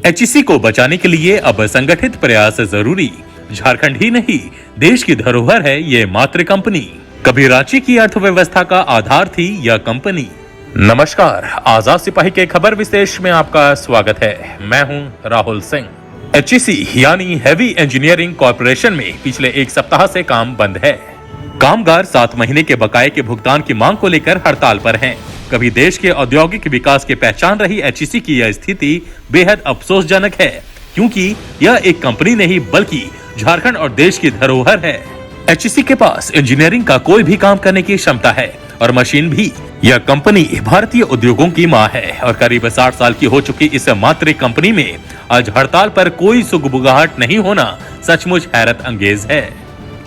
HEC को बचाने के लिए अब संगठित प्रयास जरूरी। झारखंड ही नहीं, देश की धरोहर है ये मातृ कंपनी। कभी रांची की अर्थव्यवस्था का आधार थी यह कंपनी। नमस्कार, आजाद सिपाही के खबर विशेष में आपका स्वागत है। मैं हूं राहुल सिंह। एचईसी यानी हैवी इंजीनियरिंग कॉर्पोरेशन में पिछले एक सप्ताह से काम बंद है। कामगार 7 महीने के बकाये के भुगतान की मांग को लेकर हड़ताल पर हैं। कभी देश के औद्योगिक विकास की पहचान रही एचईसी की यह स्थिति बेहद अफसोसजनक है, क्योंकि यह एक कंपनी नहीं बल्कि झारखंड और देश की धरोहर है। एचईसी के पास इंजीनियरिंग का कोई भी काम करने की क्षमता है और मशीन भी। यह कंपनी भारतीय उद्योगों की मां है और करीब 60 साल की हो चुकी इस मातृ कंपनी में आज हड़ताल पर कोई सुगबुगाहट नहीं होना सचमुच हैरत अंगेज है।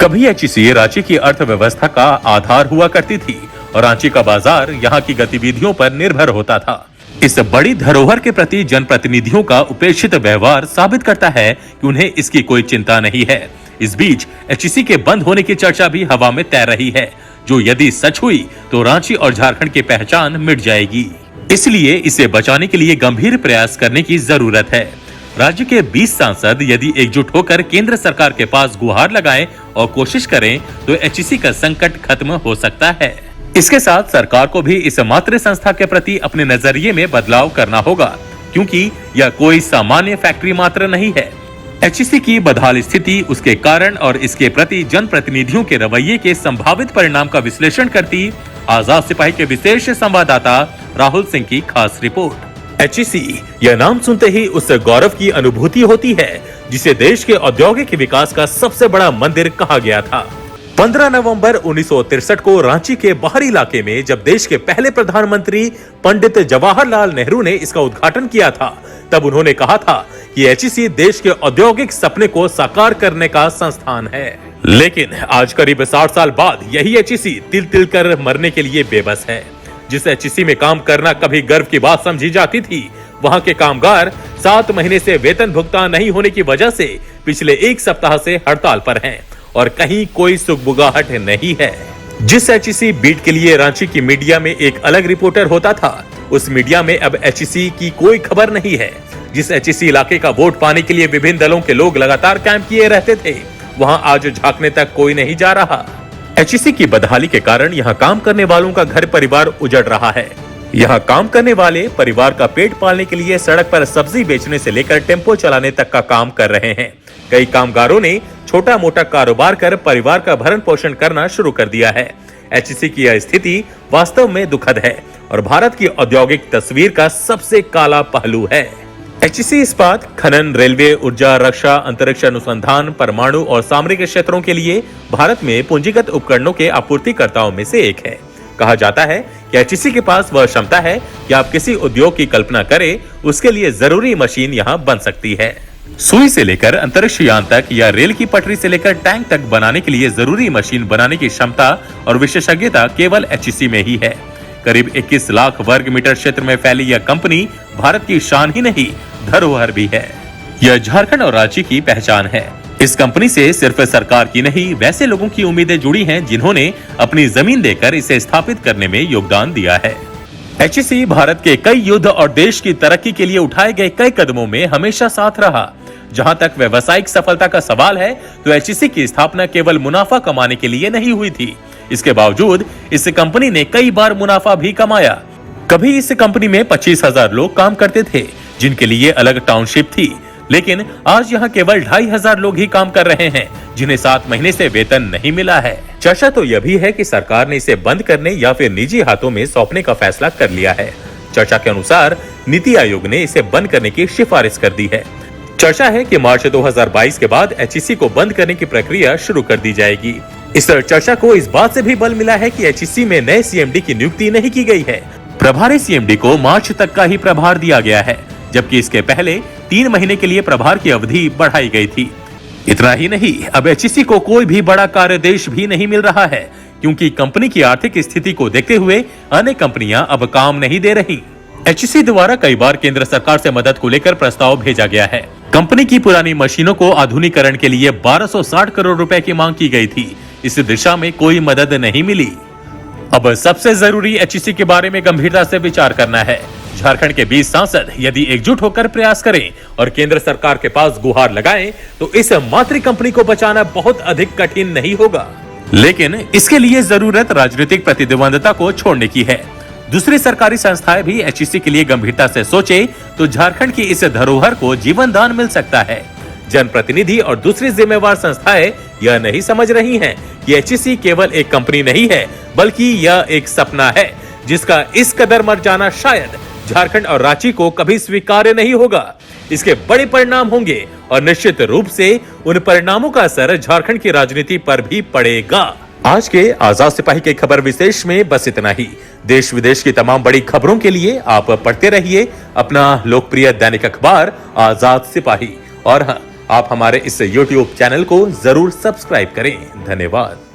कभी एचईसी रांची की अर्थव्यवस्था का आधार हुआ करती थी और रांची का बाजार यहाँ की गतिविधियों पर निर्भर होता था। इस बड़ी धरोहर के प्रति जनप्रतिनिधियों का उपेक्षित व्यवहार साबित करता है कि उन्हें इसकी कोई चिंता नहीं है। इस बीच एचईसी के बंद होने की चर्चा भी हवा में तैर रही है, जो यदि सच हुई तो रांची और झारखंड की पहचान मिट जाएगी। इसलिए इसे बचाने के लिए गंभीर प्रयास करने की जरूरत है। राज्य के 20 सांसद यदि एकजुट होकर केंद्र सरकार के पास गुहार लगाएं और कोशिश करें तो एचईसी का संकट खत्म हो सकता है। इसके साथ सरकार को भी इस मातृ संस्था के प्रति अपने नजरिए में बदलाव करना होगा, क्योंकि यह कोई सामान्य फैक्ट्री मात्र नहीं है। एचईसी की बदहाल स्थिति, उसके कारण और इसके प्रति जनप्रतिनिधियों के रवैये के संभावित परिणाम का विश्लेषण करती आजाद सिपाही के विशेष संवाददाता राहुल सिंह की खास रिपोर्ट। एचईसी, यह नाम सुनते ही उस गौरव की अनुभूति होती है जिसे देश के औद्योगिक विकास का सबसे बड़ा मंदिर कहा गया था। 15 नवंबर 1963 को रांची के बाहरी इलाके में जब देश के पहले प्रधानमंत्री पंडित जवाहरलाल नेहरू ने इसका उद्घाटन किया था, तब उन्होंने कहा था कि एचईसी देश के औद्योगिक सपने को साकार करने का संस्थान है। लेकिन आज करीब 60 साल बाद यही एचईसी तिल तिल कर मरने के लिए बेबस है। जिस एचईसी में काम करना कभी गर्व की बात समझी जाती थी, वहां के कामगार 7 महीने से वेतन भुगतान नहीं होने की वजह से पिछले एक सप्ताह से हड़ताल पर हैं और कहीं कोई सुगबुगाहट नहीं है। जिस एचईसी बीट के लिए रांची की मीडिया में एक अलग रिपोर्टर होता था, उस मीडिया में अब एचईसी की कोई खबर नहीं है। जिस एचईसी इलाके का वोट पाने के लिए विभिन्न दलों के लोग लगातार कैंप किए रहते थे, वहां आज झांकने तक कोई नहीं जा रहा। एचईसी की बदहाली के कारण यहाँ काम करने वालों का घर परिवार उजड़ रहा है। यहाँ काम करने वाले परिवार का पेट पालने के लिए सड़क पर सब्जी बेचने से लेकर टेम्पो चलाने तक का काम कर रहे हैं। कई कामगारों ने छोटा मोटा कारोबार कर परिवार का भरण पोषण करना शुरू कर दिया है। एचईसी की यह स्थिति वास्तव में दुखद है और भारत की औद्योगिक तस्वीर का सबसे काला पहलू है। एचईसी इस्पात, खनन, रेलवे, ऊर्जा, रक्षा, अंतरिक्ष अनुसंधान, परमाणु और सामरिक क्षेत्रों के लिए भारत में पूंजीगत उपकरणों के आपूर्तिकर्ताओं में से एक है। कहा जाता है कि एचईसी के पास वह क्षमता है कि आप किसी उद्योग की कल्पना करें, उसके लिए जरूरी मशीन यहाँ बन सकती है। सुई से लेकर अंतरिक्ष यान तक या रेल की पटरी से लेकर टैंक तक बनाने के लिए जरूरी मशीन बनाने की क्षमता और विशेषज्ञता केवल एचईसी में ही है। करीब 21 लाख वर्ग मीटर क्षेत्र में फैली यह कंपनी भारत की शान ही नहीं, धरोहर भी है। यह झारखंड और रांची की पहचान है। इस कंपनी से सिर्फ सरकार की नहीं, वैसे लोगों की उम्मीदें जुड़ी हैं जिन्होंने अपनी जमीन देकर इसे स्थापित करने में योगदान दिया है। एचईसी भारत के कई युद्ध और देश की तरक्की के लिए उठाए गए कई कदमों में हमेशा साथ रहा। जहां तक व्यावसायिक सफलता का सवाल है, तो एचईसी की स्थापना केवल मुनाफा कमाने के लिए नहीं हुई थी। इसके बावजूद इस कंपनी ने कई बार मुनाफा भी कमाया। कभी इस कंपनी में 25,000 लोग काम करते थे, जिनके लिए अलग टाउनशिप थी, लेकिन आज यहाँ केवल 2,500 लोग ही काम कर रहे हैं, जिन्हें 7 महीने से वेतन नहीं मिला है। चर्चा तो यह भी है कि सरकार ने इसे बंद करने या फिर निजी हाथों में सौंपने का फैसला कर लिया है। चर्चा के अनुसार नीति आयोग ने इसे बंद करने की सिफारिश कर दी है। चर्चा है कि मार्च 2022 के बाद एचईसी को बंद करने की प्रक्रिया शुरू कर दी जाएगी। इस चर्चा को इस बात से भी बल मिला है कि एचईसी में नए सीएमडी की नियुक्ति नहीं की गई है। प्रभारी सीएमडी को मार्च तक का ही प्रभार दिया गया है, जबकि इसके पहले 3 महीने के लिए प्रभार की अवधि बढ़ाई गई थी। इतना ही नहीं, अब एचईसी को कोई भी बड़ा कार्यादेश भी नहीं मिल रहा है, क्योंकि कंपनी की आर्थिक स्थिति को देखते हुए अन्य कंपनियां अब काम नहीं दे रही। एचईसी द्वारा कई बार केंद्र सरकार से मदद को लेकर प्रस्ताव भेजा गया है। कंपनी की पुरानी मशीनों को आधुनिकीकरण के लिए 1260 करोड़ रुपए की मांग की गई थी। इस दिशा में कोई मदद नहीं मिली। अब सबसे जरूरी एचईसी के बारे में गंभीरता से विचार करना है। झारखंड के 20 सांसद यदि एकजुट होकर प्रयास करें और केंद्र सरकार के पास गुहार लगाएं, तो इस मातृ कंपनी को बचाना बहुत अधिक कठिन नहीं होगा। लेकिन इसके लिए जरूरत राजनीतिक प्रतिद्वंदता को छोड़ने की है। दूसरी सरकारी संस्थाएं भी एचईसी के लिए गंभीरता से सोचे तो झारखंड की इस धरोहर को जीवन दान मिल सकता है। जनप्रतिनिधि और दूसरी जिम्मेवार संस्थाएं यह नहीं समझ रही हैं कि एचईसी केवल एक कंपनी नहीं है, बल्कि यह एक सपना है जिसका इस कदर मर जाना शायद झारखंड और रांची को कभी स्वीकार्य नहीं होगा। इसके बड़े परिणाम होंगे और निश्चित रूप से उन परिणामों का असर झारखंड की राजनीति पर भी पड़ेगा। आज के आजाद सिपाही के खबर विशेष में बस इतना ही। देश विदेश की तमाम बड़ी खबरों के लिए आप पढ़ते रहिए अपना लोकप्रिय दैनिक अखबार आजाद सिपाही। और हाँ, आप हमारे इस YouTube चैनल को जरूर सब्सक्राइब करें। धन्यवाद।